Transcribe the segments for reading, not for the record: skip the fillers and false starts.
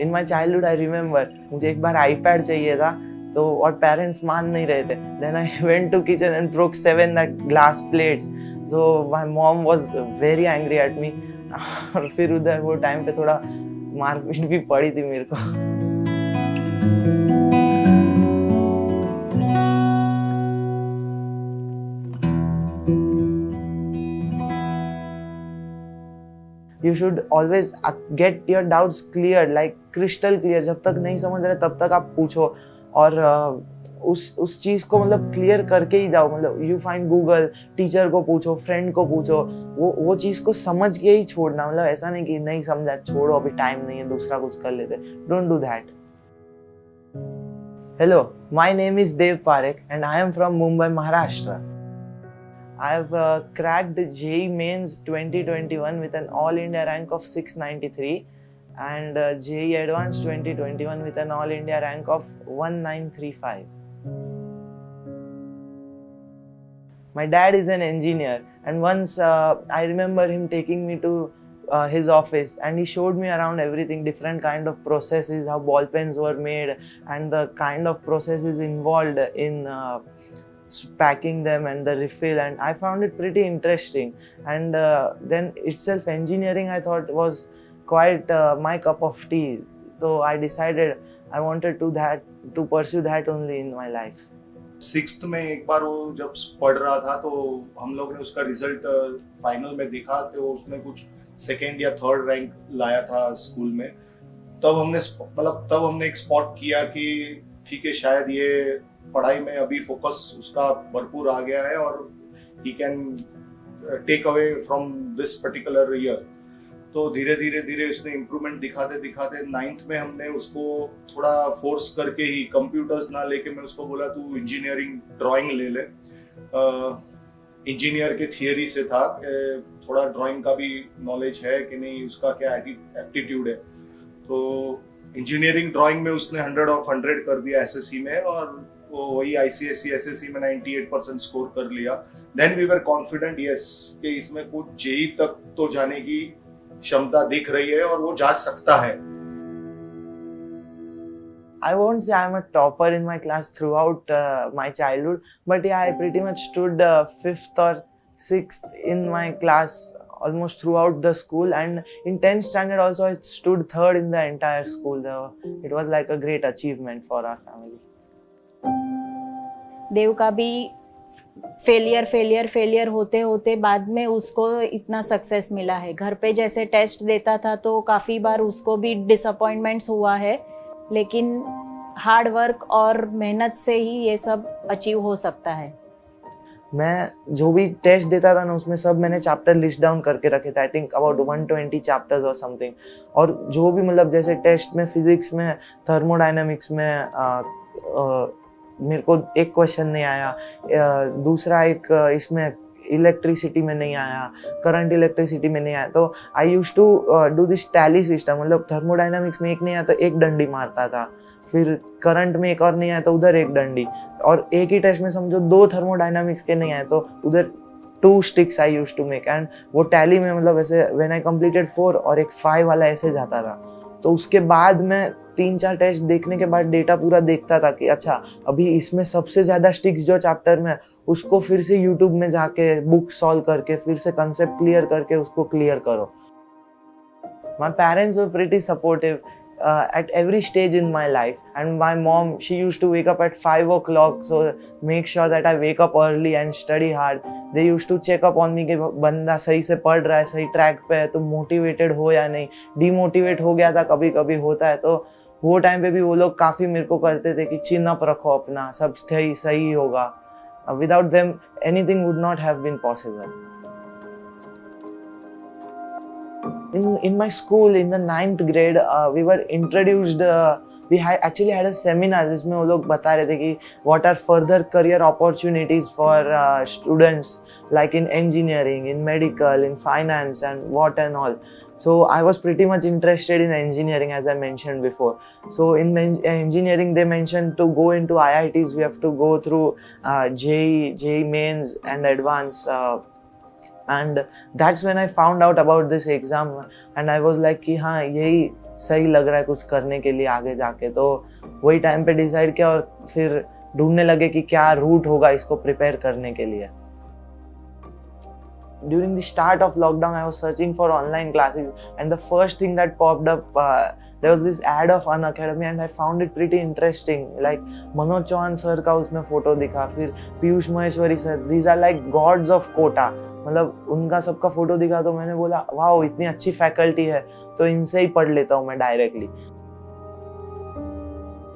In my childhood I remember मुझे एक बार iPad चाहिए था, तो और पेरेंट्स मान नहीं रहे थे. Then I went to kitchen and broke 7 that glass plates. तो my mom was very angry at me. और फिर उधर वो टाइम पे थोड़ा मारपीट भी पड़ी थी मेरे को. You should always get your doubts cleared, like crystal clear. जब तक नहीं समझ रहे तब तक आप पूछो, और उस चीज़ को मतलब क्लियर करके ही जाओ. मतलब यू फाइंड गूगल, टीचर को पूछो, फ्रेंड को पूछो, वो चीज़ को समझ के ही छोड़ना. मतलब ऐसा नहीं कि नहीं समझा छोड़ो, अभी टाइम नहीं है, दूसरा कुछ कर लेते. Don't do that. Hello, my name is Dev Parekh and I am from Mumbai, Maharashtra. I have cracked JEE Mains 2021 with an All India rank of 693 and JEE Advanced 2021 with an All India rank of 1935. My dad is an engineer, and once I remember him taking me to his office, and he showed me around everything, different kind of processes, how ball pens were made, and the kind of processes involved in packing them and the refill, and I found it pretty interesting. And then itself engineering I thought was quite my cup of tea, so I decided I wanted to pursue that only in my life. 6th में एक बार वो जब पढ़ रहा था तो हम लोग ने उसका रिजल्ट फाइनल में देखा, तो उसने कुछ 2nd या 3rd रैंक लाया था स्कूल में. तब हमने एक स्पॉट किया कि ठीक है, शायद ये पढ़ाई में अभी फोकस उसका भरपूर आ गया है और he can take away from this particular year. तो धीरे धीरे उसने इम्प्रूवमेंट दिखाते 9th में हमने उसको थोड़ा फोर्स करके ही, कंप्यूटर्स ना लेके मैं उसको बोला तू इंजीनियरिंग ड्राइंग ले ले. इंजीनियर के थियरी से था कि थोड़ा ड्राइंग का भी नॉलेज है कि नहीं, उसका क्या एप्टीट्यूड है. तो इंजीनियरिंग ड्राइंग में उसने 100 ऑफ 100 कर दिया एसएससी में, और वो वही आईसीएसई एसएससी में 98% स्कोर कर लिया. Then we were confident yes कि इसमें कुछ जेई तक तो जाने की क्षमता दिख रही है और वो जा सकता है. I won't say I'm a topper in my class throughout my childhood, but yeah, I pretty much stood 5th or 6th in my class almost throughout the school, and in 10th standard also I stood 3rd in the entire school. It was like a great achievement for our family. देव का भी failure होते होते बाद में उसको इतना success मिला है. घर पे जैसे टेस्ट देता था तो काफ़ी बार उसको भी डिसअपॉइंटमेंट्स हुआ है, लेकिन हार्ड वर्क और मेहनत से ही ये सब अचीव हो सकता है. मैं जो भी टेस्ट देता था ना, उसमें सब मैंने चैप्टर लिस्ट डाउन करके रखे थे. आई थिंक अबाउट 120 चैप्टर्स और समथिंग. और जो भी मतलब जैसे टेस्ट में फिजिक्स में, थर्मोडायनामिक्स में मेरे को एक क्वेश्चन नहीं आया, दूसरा एक इसमें इलेक्ट्रिसिटी में नहीं आया, करंट इलेक्ट्रिसिटी में नहीं आया. तो I used to do this tally system. मतलब थर्मोडायनामिक्स में एक नहीं आया तो एक डंडी मारता था, फिर करंट में एक और नहीं आया तो उधर एक डंडी, और एक ही टेस्ट में समझो 2 थर्मोडायनामिक्स के नहीं आए तो उधर 2 sticks I used to make. And वो टैली में मतलब ऐसे व्हेन आई कंप्लीटेड 4 और एक 5 वाला ऐसे जाता था. तो उसके बाद मैं 3-4 टेस्ट देखने के बाद डेटा पूरा देखता था कि अच्छा अभी इसमें सबसे ज़्यादा स्टिक्स जो चैप्टर में, उसको फिर से यूट्यूब में जाके बुक सॉल्व करके फिर से कंसेप्ट क्लियर करके उसको क्लियर करो. My parents were pretty supportive at every stage in my life, and my mom, she used to wake up at 5 o'clock, so make sure that I wake up early and study hard. They used to check up on me कि बंदा सही से पढ़ रहा है, सही track पे है, तो मोटिवेटेड हो या नहीं. डीमोटिवेट हो गया था कभी कभी, होता है. तो वो टाइम पे भी वो लोग काफ़ी मेरे को करते थे कि चिन अप रखो अपना, सब सही होगा. Without them anything would not have been possible. In my school, in the 9th grade, we were introduced, we actually had a seminar जिसमें वो लोग बता रहे थे कि what are further career opportunities for students, like in engineering, in medical, in finance, and what and all. So I was pretty much interested in engineering, as I mentioned before. So in engineering, they mentioned to go into IITs, we have to go through JEE Mains and Advanced. And that's when I found out about this exam, and I was like कि हाँ यही सही लग रहा है कुछ करने के लिए आगे जाके, तो वही टाइम पे डिसाइड किया और फिर ढूंढने लगे कि क्या रूट होगा इसको प्रिपेयर करने के लिए। During the start of lockdown, I was searching for online classes, and the first thing that popped up, there was this ad of Unacademy, and I found it pretty interesting. Like Manoj Chauhan sir का उसमें photo दिखा, फिर Piyush Maheshwari sir, these are like gods of Kota, मतलब उनका सबका photo दिखा, तो मैंने बोला वाओ इतनी अच्छी फैकल्टी है, तो इनसे ही पढ़ लेता हूँ मैं directly.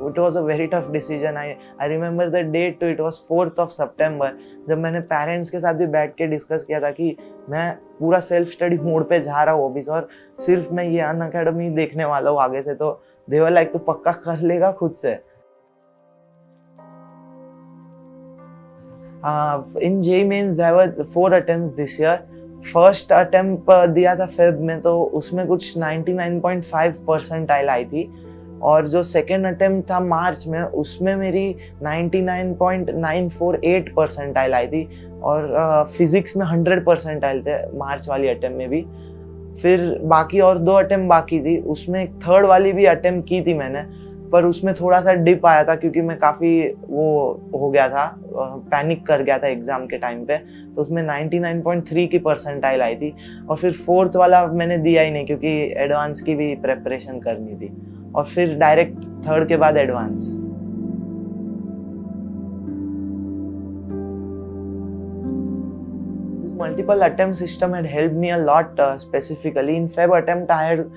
It was a very tough decision. I remember the date too. It was 4th of September. जब मैंने पेरेंट्स के साथ भी बैठ के डिस्कस किया था कि मैं पूरा सेल्फ स्टडी मोड पे जा रहा हूँ अभी, और सिर्फ मैं ये अनअकैडमी देखने वाला हूँ आगे से, तो they were like तू पक्का कर लेगा खुद से। In JEE Mains there were 4 attempts this year. First attempt दिया था फेब में, तो उसमें कुछ 99.5 परसेंटाइल आई थी, और जो सेकेंड अटेम्प्ट था मार्च में, उसमें मेरी 99.948 परसेंटाइल आई थी, और फिजिक्स में 100 परसेंटाइल थे मार्च वाली अटेम्प्ट में भी। फिर बाकी और 2 अटेम्प्ट बाकी थी, उसमें एक थर्ड वाली भी अटेम्प्ट की थी मैंने, पर उसमें थोड़ा सा डिप आया था क्योंकि मैं काफ़ी वो हो गया था, पैनिक कर गया था एग्ज़ाम के टाइम पे, तो उसमें 99.3 की परसेंटाइल आई थी। और फिर फोर्थ वाला मैंने दिया ही नहीं क्योंकि एडवांस की भी प्रेपरेशन करनी थी, और फिर डायरेक्ट थर्ड के बाद advance. This multiple attempt system had helped me a lot, specifically in Feb attempt I had,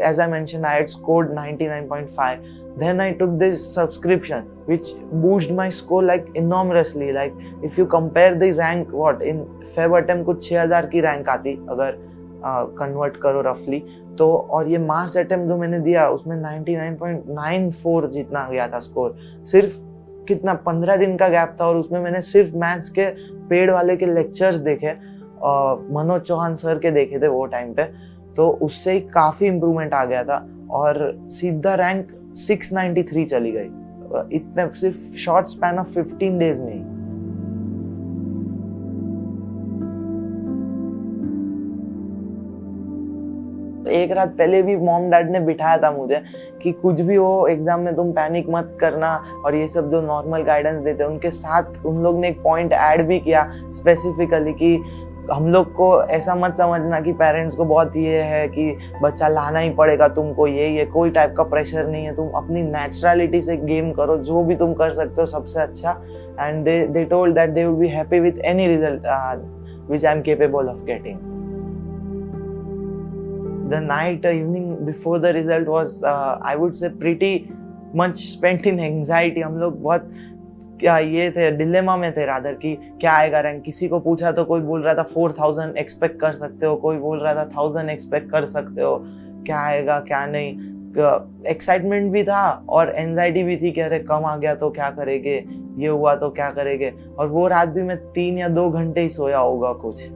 as I mentioned, I had scored 99.5. Then I took this subscription which boosted my score like enormously. Like if you compare the rank, what in Feb attempt कुछ 6000 की rank आती अगर convert करो रफली, तो और ये मार्च attempt जो मैंने दिया उसमें 99.94 जितना गया था स्कोर। सिर्फ कितना 15 दिन का गैप था, और उसमें मैंने सिर्फ मैथ्स के पेड वाले के लेक्चर्स देखे, मनोज चौहान सर के देखे थे वो टाइम पे, तो उससे ही काफ़ी इम्प्रूवमेंट आ गया था, और सीधा रैंक 693 चली गई इतने सिर्फ शॉर्ट स्पैन ऑफ 15 डेज में ही। एक रात पहले भी मॉम डैड ने बिठाया था मुझे कि कुछ भी हो एग्जाम में तुम पैनिक मत करना, और ये सब जो नॉर्मल गाइडेंस देते हैं उनके साथ उन लोग ने एक पॉइंट ऐड भी किया स्पेसिफिकली कि हम लोग को ऐसा मत समझना कि पेरेंट्स को बहुत ये है कि बच्चा लाना ही पड़ेगा तुमको, ये कोई टाइप का प्रेशर नहीं है, तुम अपनी नेचुरलिटी से गेम करो, जो भी तुम कर सकते हो सबसे अच्छा। And they told that they would be happy with any result which I am capable of getting. The evening before the result was, I would say, pretty much spent in anxiety. हम लोग बहुत क्या ये थे dilemma में थे rather कि क्या आएगा रैंक। किसी को पूछा तो कोई बोल रहा था 4000 एक्सपेक्ट कर सकते हो, कोई बोल रहा था 1000 एक्सपेक्ट कर सकते हो, क्या आएगा क्या नहीं। एक्साइटमेंट भी था और एंजाइटी भी थी कि अरे कम आ गया तो क्या करेंगे, ये हुआ तो क्या करेंगे। और वो रात भी मैं 3 या 2 घंटे ही सोया होगा कुछ।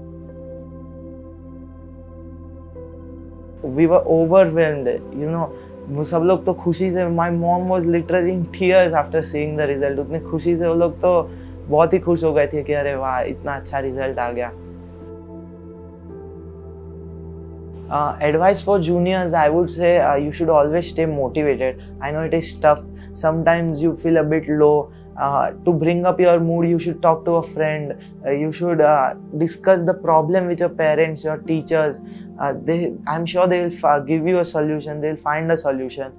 We were overwhelmed, you know, वो सब लोग तो खुशी से, my mom was literally in tears after seeing the result। उतनी खुशी से वो लोग तो बहुत ही खुश हो गए थे कि अरे वाह इतना अच्छा रिजल्ट आ गया। Advice for juniors, I would say you should always stay motivated. I know it is tough. Sometimes you feel a bit low. To bring up your mood, you should talk to a friend. You should discuss the problem with your parents, your teachers. I'm sure they will give you a solution. They'll find a solution,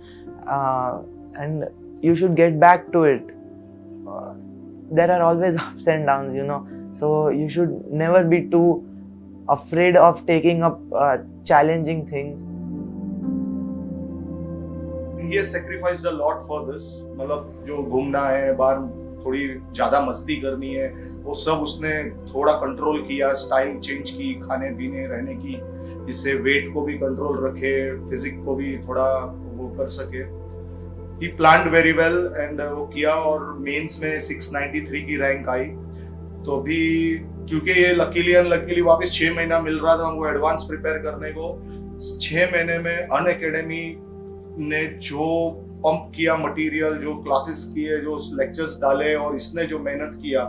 and you should get back to it. There are always ups and downs, you know. So you should never be too afraid of taking up challenging things. He has sacrificed a lot for this. मतलब जो घूमना है बाहर, थोड़ी ज़्यादा मस्ती करनी है, वो सब उसने थोड़ा कंट्रोल किया, स्टाइल चेंज की खाने पीने रहने की, इससे वेट को भी कंट्रोल रखे, फिजिक को भी थोड़ा वो कर सके। He planned very well and वो किया, और मेंस में 693 की रैंक आई। तो अभी क्योंकि ये लकीली अनलकीली वापस 6 महीना मिल रहा था हमको एडवांस प्रिपेयर करने को, 6 महीने में अनअकैडमी ने जो पंप किया मटेरियल, जो क्लासेस किए, जो लेक्चर्स डाले, और इसने जो मेहनत किया,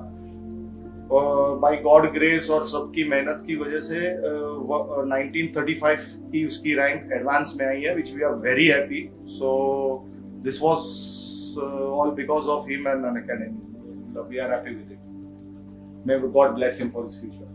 बाय गॉड ग्रेस और सबकी मेहनत की वजह से 1935 की उसकी रैंक एडवांस में आई है, which we are very happy. So this was all because of him and Unacademy. We are happy with it. May God bless him for his future.